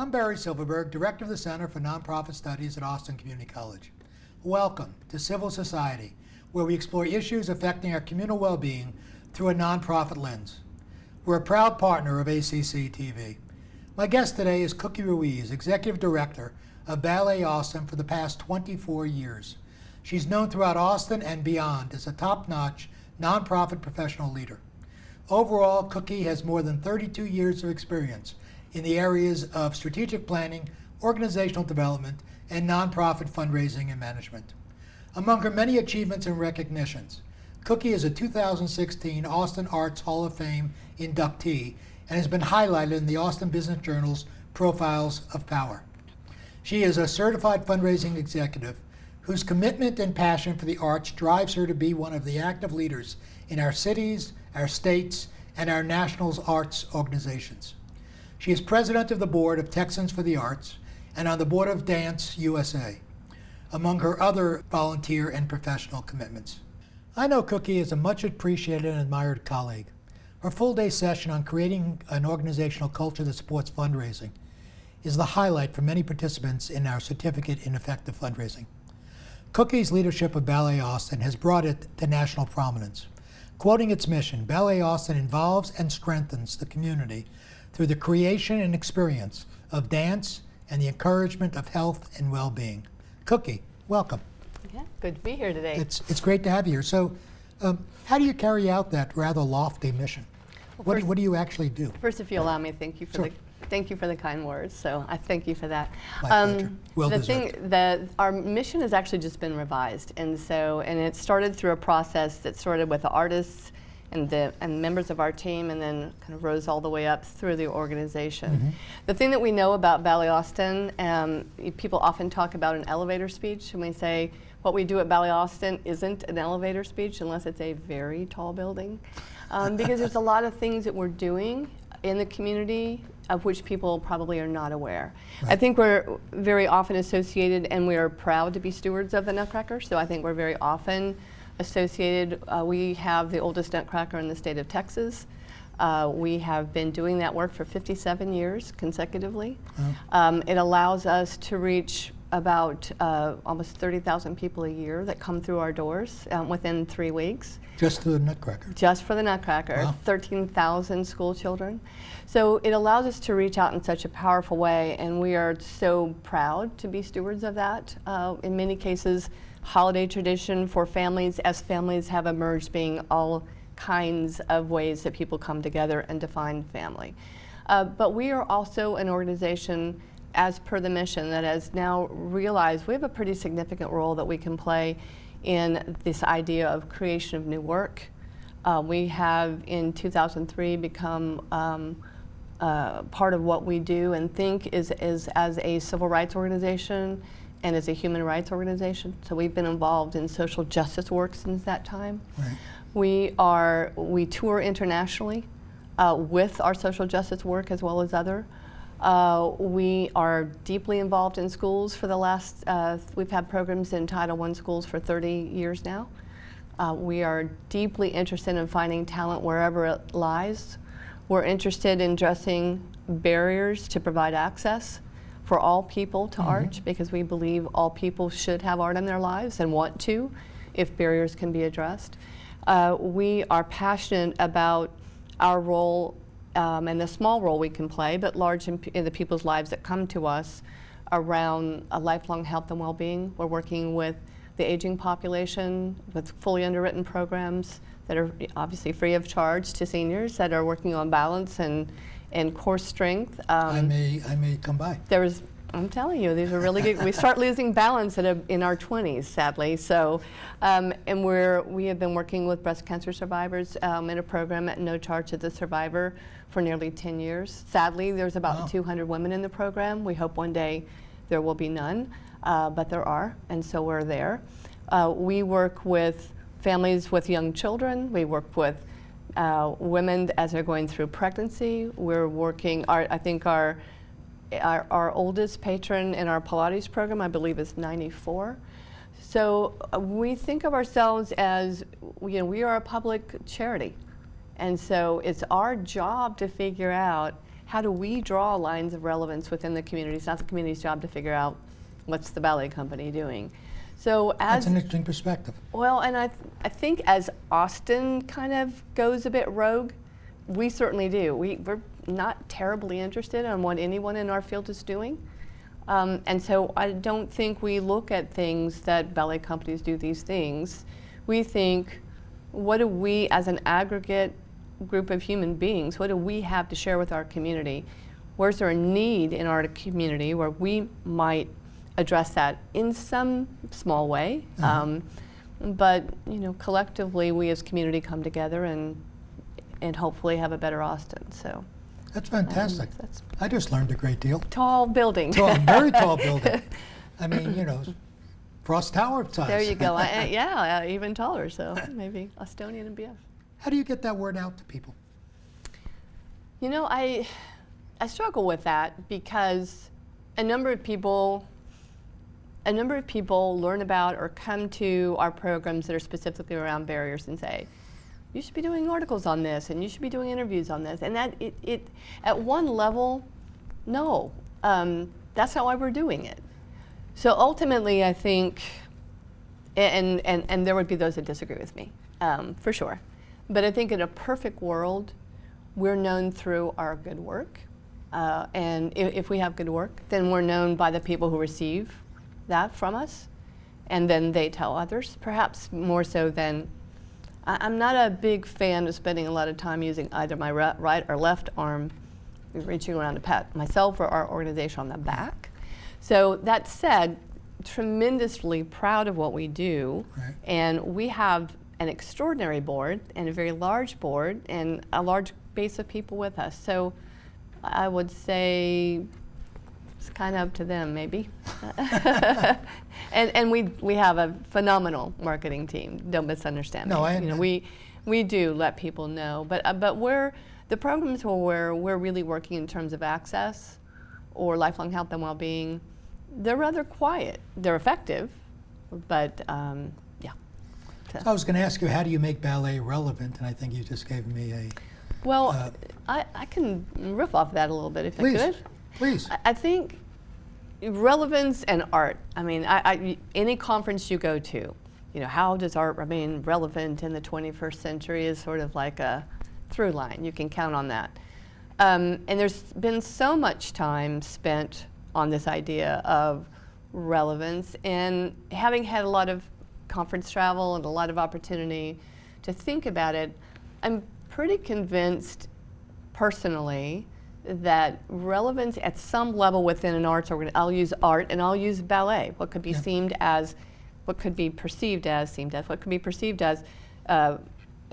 I'm Barry Silverberg, Director of the Center for Nonprofit Studies at Austin Community College. Welcome to Civil Society, where we explore issues affecting our communal well-being through a nonprofit lens. We're a proud partner of ACCTV. My guest today is Cookie Ruiz, Executive Director of Ballet Austin for the past 24 years. She's known throughout Austin and beyond as a top-notch nonprofit professional leader. Overall, Cookie has more than 32 years of experience in the areas of strategic planning, organizational development, and nonprofit fundraising and management. Among her many achievements and recognitions, Cookie is a 2016 Austin Arts Hall of Fame inductee and has been highlighted in the Austin Business Journal's Profiles of Power. She is a certified fundraising executive whose commitment and passion for the arts drives her to be one of the active leaders in our cities, our states, and our national arts organizations. She is president of the board of Texans for the Arts and on the board of Dance USA, among her other volunteer and professional commitments. I know Cookie is a much appreciated and admired colleague. Her full-day session on creating an organizational culture that supports fundraising is the highlight for many participants in our Certificate in Effective Fundraising. Cookie's leadership of Ballet Austin has brought it to national prominence. Quoting its mission, Ballet Austin involves and strengthens the community through the creation and experience of dance and the encouragement of health and well-being. Cookie, welcome. Yeah, good to be here today. It's great to have you here. So, how do you carry out that rather lofty mission? Well, what do you actually do? First, if you allow me, thank you for the kind words. So I thank you for that. My pleasure. Well deserved. Our mission has actually just been revised, and it started through a process that started with the artists and members of our team, and then kind of rose all the way up through the organization. Mm-hmm. The thing that we know about Ballet Austin, people often talk about an elevator speech, and we say what we do at Ballet Austin isn't an elevator speech unless it's a very tall building, because there's a lot of things that we're doing in the community of which people probably are not aware. Right. I think we're very often associated, and we are proud to be stewards of the Nutcracker, so I think we're very often associated. We have the oldest Nutcracker in the state of Texas. We have been doing that work for 57 years consecutively. It allows us to reach about almost 30,000 people a year that come through our doors within 3 weeks. Just for the Nutcracker? Just for the Nutcracker. Wow. 13,000 school children. So it allows us to reach out in such a powerful way, and we are so proud to be stewards of that. In many cases, holiday tradition for families, as families have emerged being all kinds of ways that people come together and define family. But we are also an organization, as per the mission, that has now realized we have a pretty significant role that we can play in this idea of creation of new work. We have in 2003 become part of what we do and think is as a civil rights organization and as a human rights organization. So we've been involved in social justice work since that time. Right. We tour internationally with our social justice work as well as other. We are deeply involved in schools for the last, we've had programs in Title I schools for 30 years now. We are deeply interested in finding talent wherever it lies. We're interested in addressing barriers to provide access for all people to art, because we believe all people should have art in their lives and want to, if barriers can be addressed. We are passionate about our role and the small role we can play, but large in the people's lives that come to us around a lifelong health and well-being. We're working with the aging population with fully underwritten programs that are obviously free of charge to seniors that are working on balance and core strength. I may come by. I'm telling you, these are really good. We start losing balance in our 20s, sadly. So, and we have been working with breast cancer survivors in a program at no charge to the survivor for nearly 10 years. Sadly, there's about 200 women in the program. We hope one day there will be none, but there are, and so we're there. We work with families with young children. We work with women as they're going through pregnancy. We're working, I think our oldest patron in our Pilates program, I believe, is 94. So we think of ourselves as, we are a public charity. And so it's our job to figure out how do we draw lines of relevance within the community? It's not the community's job to figure out what's the ballet company doing. So That's an interesting perspective. well, and I think as Austin kind of goes a bit rogue, we certainly do. We're not terribly interested in what anyone in our field is doing. And so I don't think we look at things that ballet companies do these things. We think, what do we as an aggregate group of human beings, what do we have to share with our community? Where's there a need in our community where we might address that in some small way? But collectively, we as community come together and hopefully have a better Austin. So That's fantastic. I just learned a great deal. tall building. Very tall building. I mean, Frost Tower size. There you go. Yeah, even taller. So maybe Estonian and BF. How do you get that word out to people? I struggle with that because a number of people learn about or come to our programs that are specifically around barriers and say, you should be doing articles on this and you should be doing interviews on this. And that it at one level, no, that's not why we're doing it. So ultimately, I think, and there would be those that disagree with me, for sure. But I think in a perfect world, we're known through our good work. And if we have good work, then we're known by the people who receive that from us. And then they tell others, perhaps more so than, I'm not a big fan of spending a lot of time using either my right or left arm reaching around to pat myself or our organization on the back. So that said, tremendously proud of what we do. Right. And we have an extraordinary board and a very large board and a large base of people with us. So I would say it's kind of up to them, maybe. and we have a phenomenal marketing team. Don't misunderstand me. No, I we do let people know, but the programs where we're really working in terms of access or lifelong health and well-being, they're rather quiet. They're effective, but yeah. So I was going to ask you, how do you make ballet relevant? And I think you just gave me a... Well, I can riff off that a little bit if I could. Please. I think relevance and art. I mean, any conference you go to, how does art remain relevant in the 21st century is sort of like a through line. You can count on that. And there's been so much time spent on this idea of relevance, and having had a lot of conference travel and a lot of opportunity to think about it, I'm pretty convinced personally that relevance at some level within an arts organization, I'll use art and I'll use ballet, what could be perceived as, what could be perceived as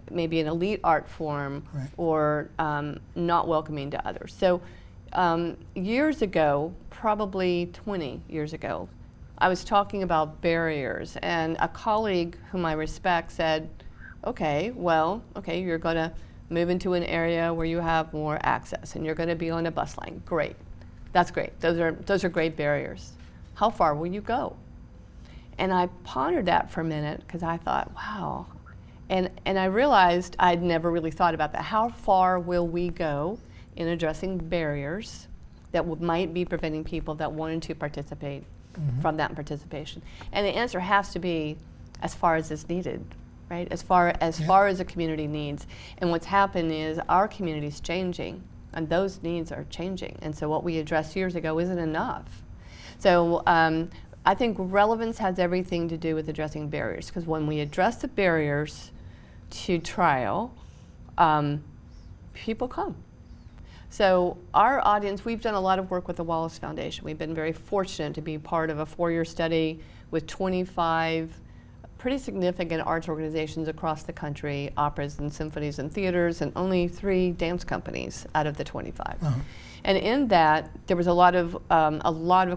maybe an elite art form, right, or not welcoming to others. So years ago, probably 20 years ago, I was talking about barriers, and a colleague whom I respect said, okay, you're going to move into an area where you have more access and you're going to be on a bus line. Great. That's great. Those are great barriers. How far will you go? And I pondered that for a minute because I thought, wow. And I realized I'd never really thought about that. How far will we go in addressing barriers that might be preventing people that wanted to participate from that participation? And the answer has to be as far as is needed, right? As far as the community needs. And what's happened is our community's changing, and those needs are changing. And so what we addressed years ago isn't enough. So I think relevance has everything to do with addressing barriers, because when we address the barriers to trial, people come. So our audience, we've done a lot of work with the Wallace Foundation. We've been very fortunate to be part of a 4-year study with 25 pretty significant arts organizations across the country, operas and symphonies and theaters, and only 3 dance companies out of the 25. And in that, there was a lot of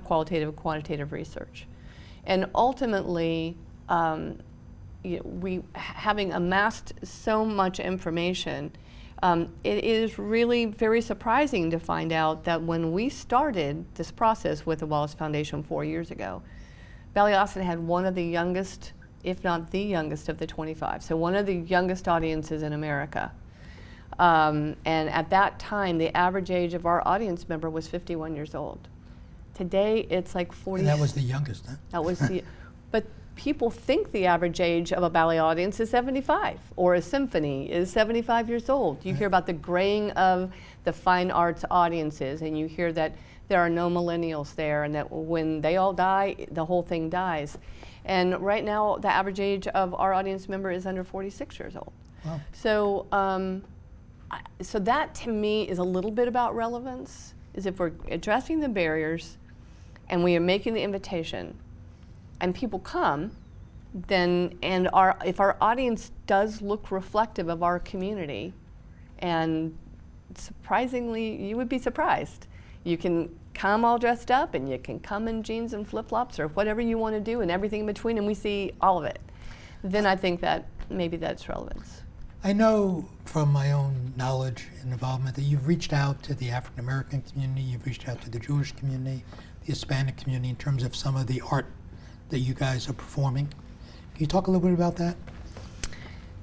qualitative and quantitative research. And ultimately, we, having amassed so much information, it is really very surprising to find out that when we started this process with the Wallace Foundation 4 years ago, Ballet Austin had one of the youngest, if not the youngest, of the 25. So one of the youngest audiences in America. And at that time, the average age of our audience member was 51 years old. Today, it's like 40. And that was the youngest, huh? That was the, but people think the average age of a ballet audience is 75, or a symphony is 75 years old. You hear about the graying of the fine arts audiences, and you hear that there are no millennials there, and that when they all die, the whole thing dies. And right now, the average age of our audience member is under 46 years old. Wow. So, so that to me is a little bit about relevance, is if we're addressing the barriers and we are making the invitation and people come, then, and if our audience does look reflective of our community, and surprisingly, you would be surprised. You can come all dressed up, and you can come in jeans and flip-flops or whatever you want to do, and everything in between, and we see all of it. Then I think that maybe that's relevance. I know from my own knowledge and involvement that you've reached out to the African American community, you've reached out to the Jewish community, the Hispanic community in terms of some of the art that you guys are performing. Can you talk a little bit about that?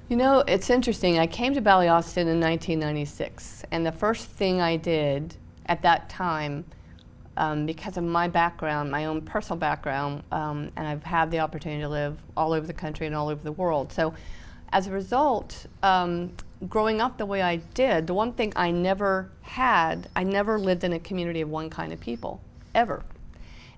You know, it's interesting. I came to Ballet Austin in 1996, and the first thing I did at that time, because of my background, my own personal background, and I've had the opportunity to live all over the country and all over the world. So as a result, growing up the way I did, the one thing I never lived in a community of one kind of people, ever.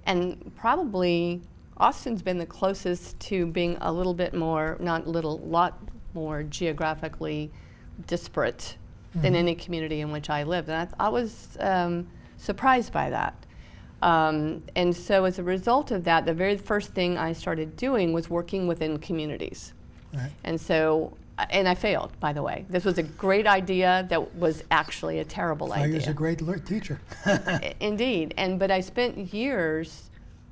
And probably Austin's been the closest to being a little bit more, not little, lot more geographically disparate than any community in which I lived. And I was surprised by that. And so as a result of that, the very first thing I started doing was working within communities. Right. And so, and I failed, by the way. This was a great idea that was actually a terrible idea. Failure is a great teacher. Indeed. But I spent years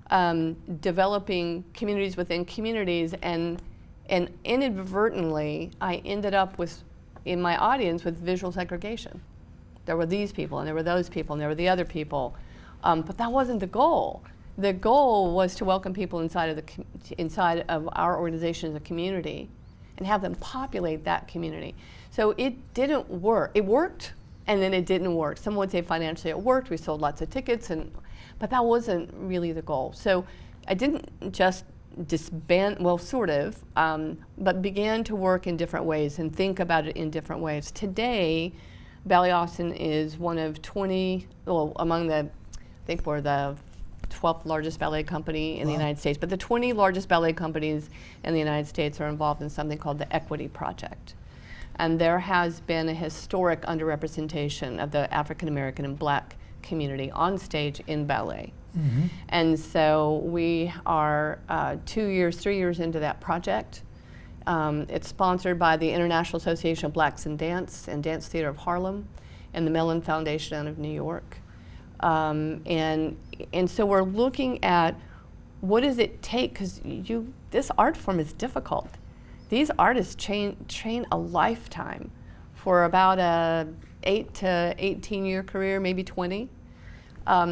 developing communities within communities, and inadvertently, I ended up with, in my audience, with visual segregation. There were these people, and there were those people, and there were the other people. But that wasn't the goal. The goal was to welcome people inside of our organization as a community and have them populate that community. So it didn't work. It worked, and then it didn't work. Some would say financially it worked. We sold lots of tickets, but that wasn't really the goal. So I didn't just disband, well, sort of, but began to work in different ways and think about it in different ways. Today, Ballet Austin is one of 20, well, among the, I think we're the 12th largest ballet company in the United States, but the 20 largest ballet companies in the United States are involved in something called the Equity Project. And there has been a historic underrepresentation of the African American and Black community on stage in ballet. Mm-hmm. And so we are 3 years into that project. It's sponsored by the International Association of Blacks in Dance and Dance Theater of Harlem and the Mellon Foundation out of New York. And so we're looking at what does it take, because this art form is difficult. These artists train a lifetime for about a 8 to 18 year career, maybe 20.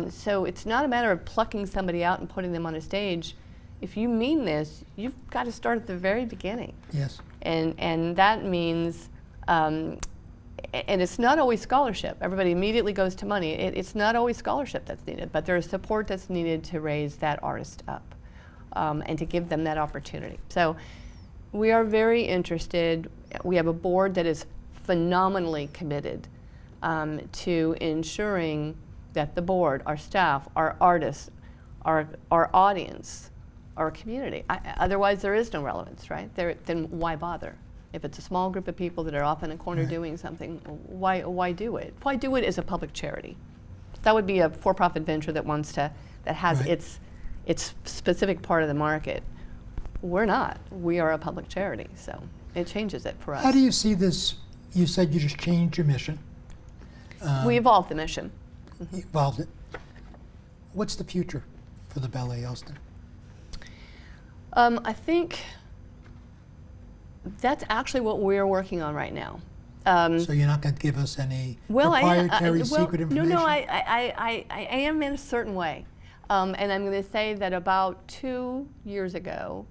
So it's not a matter of plucking somebody out and putting them on a stage. If you mean this, you've got to start at the very beginning. Yes. And that means, and it's not always scholarship. Everybody immediately goes to money. It's not always scholarship that's needed, but there's support that's needed to raise that artist up and to give them that opportunity. So we are very interested. We have a board that is phenomenally committed to ensuring that the board, our staff, our artists, our audience, our community. Otherwise, there is no relevance, right? Then why bother? If it's a small group of people that are off in a corner doing something, why do it? Why do it as a public charity? That would be a for-profit venture that has its specific part of the market. We're not. We are a public charity, so it changes it for us. How do you see this? You said you just changed your mission. We evolved the mission. You evolved it. What's the future for the Ballet Austin? I think that's actually what we're working on right now. So you're not going to give us any proprietary secret information? No, I am in a certain way. And I'm going to say that about 2 years ago,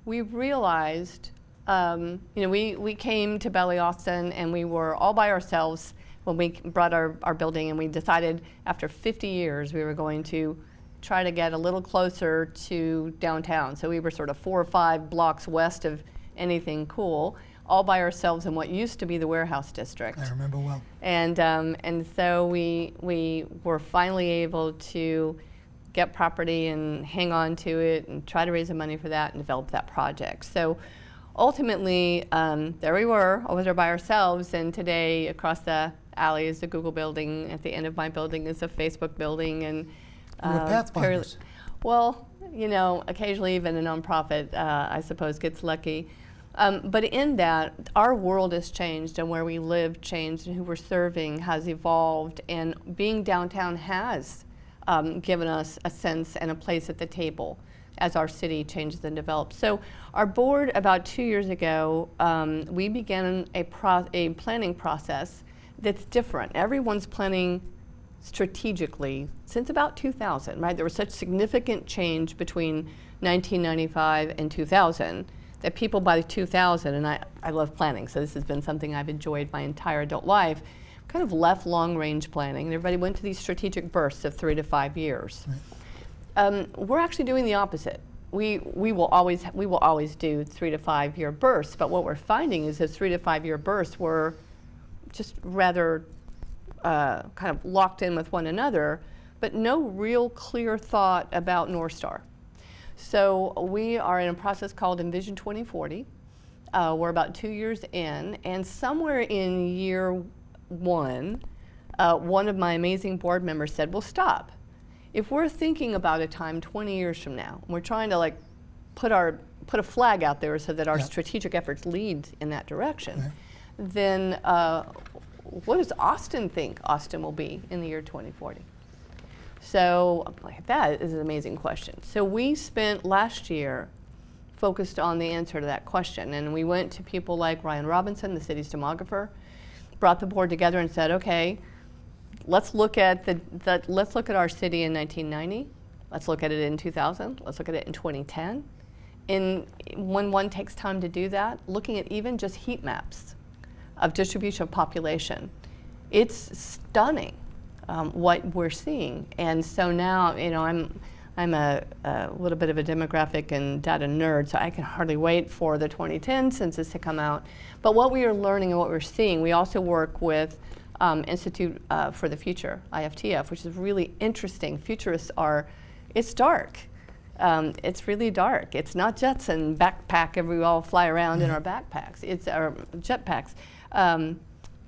we realized We came to Ballet Austin and we were all by ourselves when we brought our building, and we decided after 50 years we were going to try to get a little closer to downtown. So we were sort of 4 or 5 blocks west of anything cool, all by ourselves in what used to be the warehouse district. I remember well. And so we were finally able to get property and hang on to it and try to raise the money for that and develop that project. So ultimately, there we were, over there by ourselves, and today across the alley is the Google building. At the end of my building is a Facebook building. And We're pathfinders. well, occasionally even a nonprofit, I suppose, gets lucky. But in that, our world has changed, and where we live changed, and who we're serving has evolved, and being downtown has given us a sense and a place at the table as our city changes and develops. So our board, about 2 years ago, we began a planning process that's different. Everyone's planning strategically since about 2000, right? There was such significant change between 1995 and 2000 that people by 2000, and I love planning, so this has been something I've enjoyed my entire adult life, kind of left long-range planning, and everybody went to these strategic bursts of 3 to 5 years. Right. We're actually doing the opposite. We will always do 3 to 5 year bursts, but what we're finding is that 3 to 5 year bursts were just rather kind of locked in with one another, but no real clear thought about North Star. So we are in a process called Envision 2040. We're about 2 years in, and somewhere in year one of my amazing board members said, well, stop. If we're thinking about a time 20 years from now, we're trying to put a flag out there so that our strategic efforts lead in that direction, then what does Austin think Austin will be in the year 2040? So that is an amazing question. So we spent last year focused on the answer to that question, and we went to people like Ryan Robinson, the city's demographer, brought the board together and said, okay, let's look at our city in 1990. Let's look at it in 2000. Let's look at it in 2010. And when one takes time to do that, looking at even just heat maps of distribution of population, it's stunning what we're seeing. And so now, I'm a little bit of a demographic and data nerd, so I can hardly wait for the 2010 census to come out. But what we are learning and what we're seeing, we also work with Institute for the Future, IFTF, which is really interesting. Futurists it's dark. It's really dark. It's not Jetson backpack and we all fly around in our backpacks. It's our jetpacks.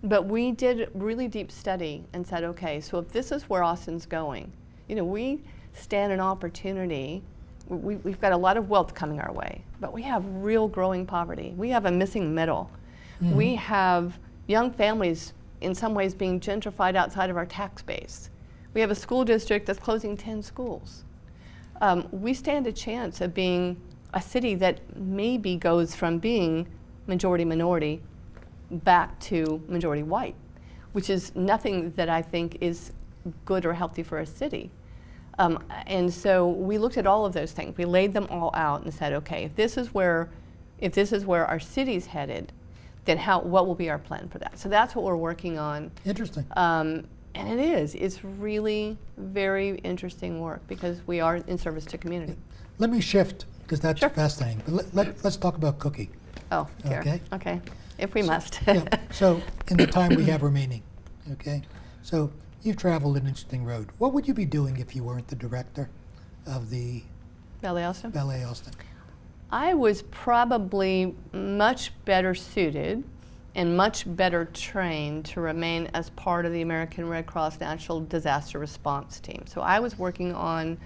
But we did really deep study and said, okay, so if this is where Austin's going, we stand an opportunity. We've got a lot of wealth coming our way, but we have real growing poverty. We have a missing middle. Mm-hmm. We have young families in some ways being gentrified outside of our tax base. We have a school district that's closing 10 schools. We stand a chance of being a city that maybe goes from being majority minority back to majority white, which is nothing that I think is good or healthy for a city. And so we looked at all of those things. We laid them all out and said, okay, if this is where our city's headed, then what will be our plan for that? So that's what we're working on. Interesting. And it's really very interesting work because we are in service to community. Let me shift, because that's Sure. fascinating. But let's talk about Cookie. Oh, dear. Okay. Okay, if we must. So in the time we have remaining, okay? So you've traveled an interesting road. What would you be doing if you weren't the director of the Ballet Austin? Ballet Austin? I was probably much better suited and much better trained to remain as part of the American Red Cross National Disaster Response Team. So I was working on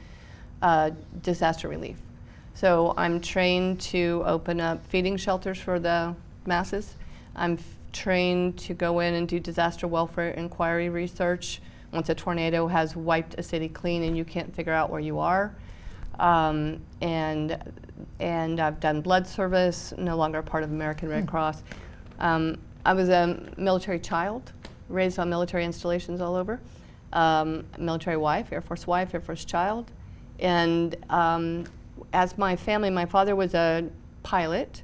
disaster relief. So I'm trained to open up feeding shelters for the masses. I'm trained to go in and do disaster welfare inquiry research once a tornado has wiped a city clean and you can't figure out where you are. And I've done blood service, no longer part of American Red Cross. I was a military child, raised on military installations all over. Military wife, Air Force child. And as my family, my father was a pilot,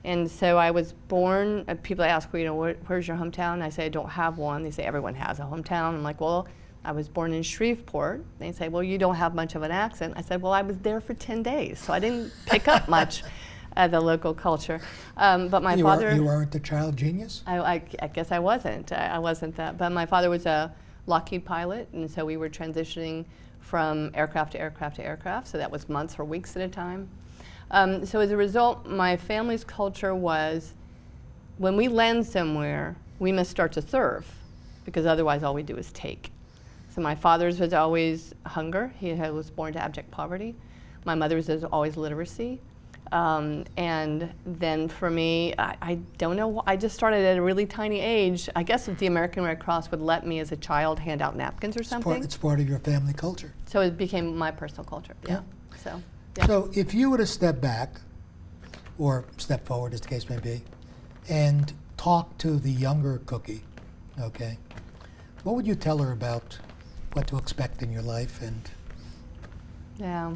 And so I was born, people ask, well, you know, where's your hometown? I say, I don't have one. They say, everyone has a hometown. I'm like, well, I was born in Shreveport. They say, well, you don't have much of an accent. I said, well, I was there for 10 days, so I didn't pick up much of the local culture. But my father... You weren't a child genius? I guess I wasn't. I wasn't that. But my father was a Lockheed pilot, and so we were transitioning from aircraft to aircraft to aircraft, so that was months or weeks at a time. So as a result, my family's culture was, when we land somewhere, we must start to serve, because otherwise all we do is take. So my father's was always hunger. He was born to abject poverty. My mother's was always literacy. And then for me, I don't know, I just started at a really tiny age. I guess if the American Red Cross would let me as a child hand out napkins or something. It's part of your family culture. So it became my personal culture, yeah. So, yeah. So if you were to step back, or step forward as the case may be, and talk to the younger Cookie, okay, what would you tell her about what to expect in your life? And yeah.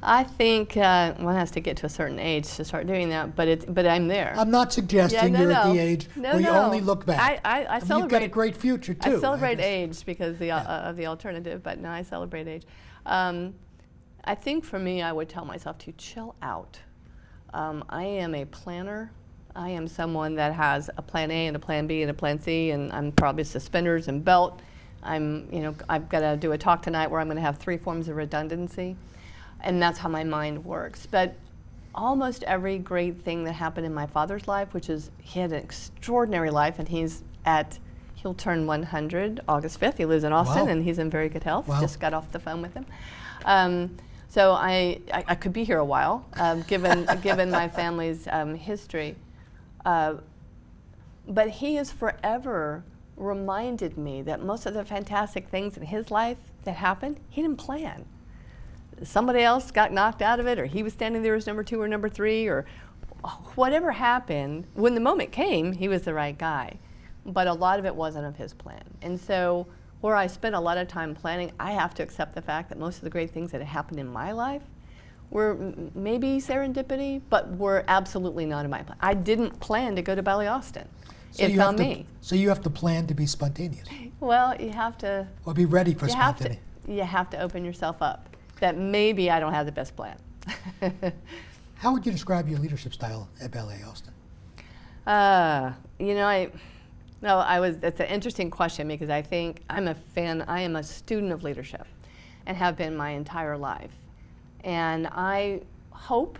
I think one has to get to a certain age to start doing that, but I'm there. I'm not suggesting you're at the age where you only look back. I mean, celebrate. You've got a great future too. I celebrate age because of the alternative, but no, I celebrate age. I think for me, I would tell myself to chill out. I am a planner. I am someone that has a plan A and a plan B and a plan C, and I'm probably suspenders and belt. I've got to do a talk tonight where I'm going to have 3 forms of redundancy. And that's how my mind works. But almost every great thing that happened in my father's life, which is he had an extraordinary life, and he'll turn 100 August 5th. He lives in Austin, wow. and he's in very good health. Wow. Just got off the phone with him. So I could be here a while, given my family's history. But he has forever reminded me that most of the fantastic things in his life that happened, he didn't plan. Somebody else got knocked out of it, or he was standing there as number 2 or number 3, or whatever happened. When the moment came, he was the right guy. But a lot of it wasn't of his plan. And so where I spent a lot of time planning, I have to accept the fact that most of the great things that had happened in my life were maybe serendipity, but were absolutely not in my plan. I didn't plan to go to Ballet Austin. So it's on me. So you have to plan to be spontaneous. Well, you have to. Or be ready for spontaneity. You have to open yourself up. That maybe I don't have the best plan. How would you describe your leadership style at Ballet Austin? It's an interesting question because I think I am a student of leadership and have been my entire life. And I hope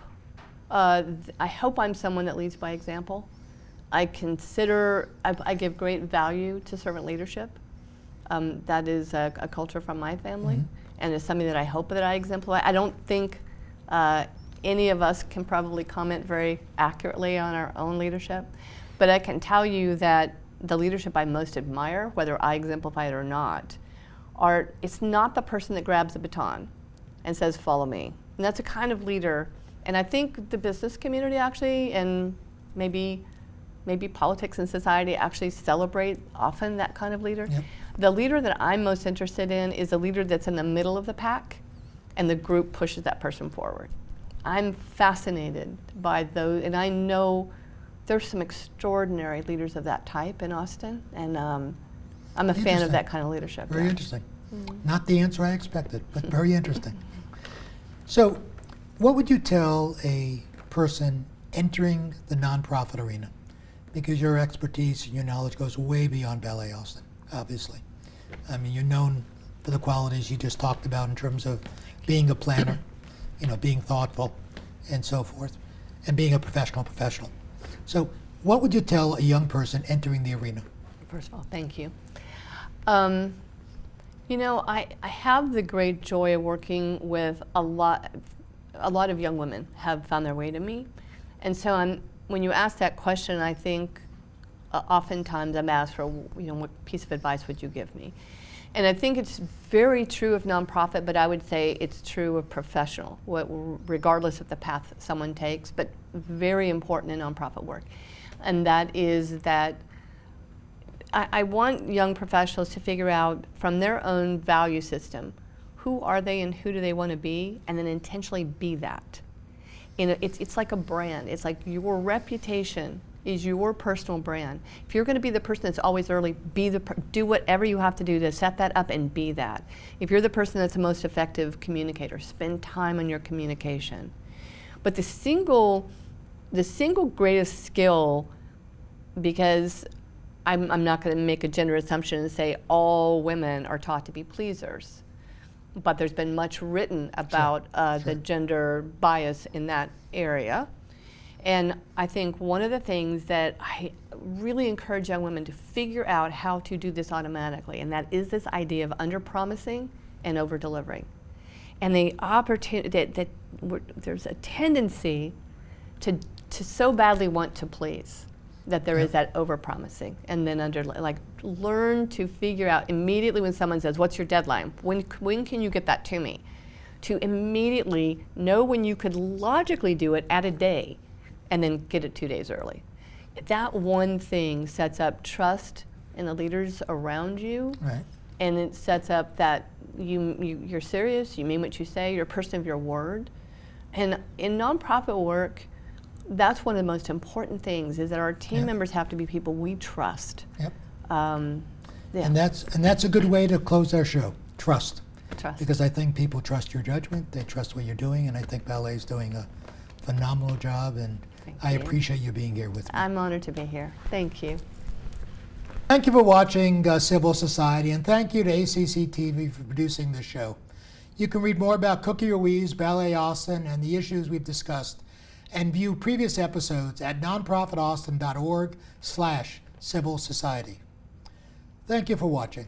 I'm someone that leads by example. I give great value to servant leadership. That is a culture from my family. Mm-hmm. And it's something that I hope that I exemplify. I don't think any of us can probably comment very accurately on our own leadership, but I can tell you that the leadership I most admire, whether I exemplify it or not, it's not the person that grabs the baton and says, follow me. And that's a kind of leader, and I think the business community actually, and maybe politics and society actually celebrate often that kind of leader. Yep. The leader that I'm most interested in is a leader that's in the middle of the pack and the group pushes that person forward. I'm fascinated by those, and I know there's some extraordinary leaders of that type in Austin, and I'm a fan of that kind of leadership. Very interesting. Mm-hmm. Not the answer I expected, but very interesting. So, what would you tell a person entering the nonprofit arena? Because your expertise and your knowledge goes way beyond Ballet Austin, obviously. I mean, you're known for the qualities you just talked about in terms of being a planner, being thoughtful, and so forth, and being a professional. So, what would you tell a young person entering the arena? First of all, thank you. I have the great joy of working with a lot of young women have found their way to me, and so when you ask that question, I think oftentimes I'm asked for, what piece of advice would you give me? And I think it's very true of nonprofit, but I would say it's true of professional, regardless of the path someone takes, but very important in nonprofit work. And that is that I want young professionals to figure out from their own value system, who are they and who do they want to be, and then intentionally be that. It's like a brand. It's like your reputation is your personal brand. If you're going to be the person that's always early, do whatever you have to do to set that up and be that. If you're the person that's the most effective communicator, spend time on your communication. But the single greatest skill, because I'm not going to make a gender assumption and say all women are taught to be pleasers, but there's been much written about the gender bias in that area. And I think one of the things that I really encourage young women to figure out how to do this automatically, and that is this idea of under-promising and over-delivering. And the opportunity that there's a tendency to so badly want to please that there is that over-promising, and then learn to figure out immediately when someone says, "What's your deadline? When can you get that to me?" To immediately know when you could logically do it at a day, and then get it 2 days early. That one thing sets up trust in the leaders around you, Right. and it sets up that you're serious, you mean what you say, you're a person of your word. And in nonprofit work, that's one of the most important things, is that our team members have to be people we trust. Yep. Yeah. And that's a good way to close our show. Trust. Trust. Because I think people trust your judgment, they trust what you're doing, and I think Ballet is doing a phenomenal job, and Thank I you. appreciate you being here with me. I'm honored to be here. Thank you. Thank you for watching Civil Society, and thank you to ACCTV for producing this show. You can read more about Cookie Ruiz, Ballet Austin, and the issues we've discussed, and view previous episodes at nonprofitaustin.org/civil society. Thank you for watching.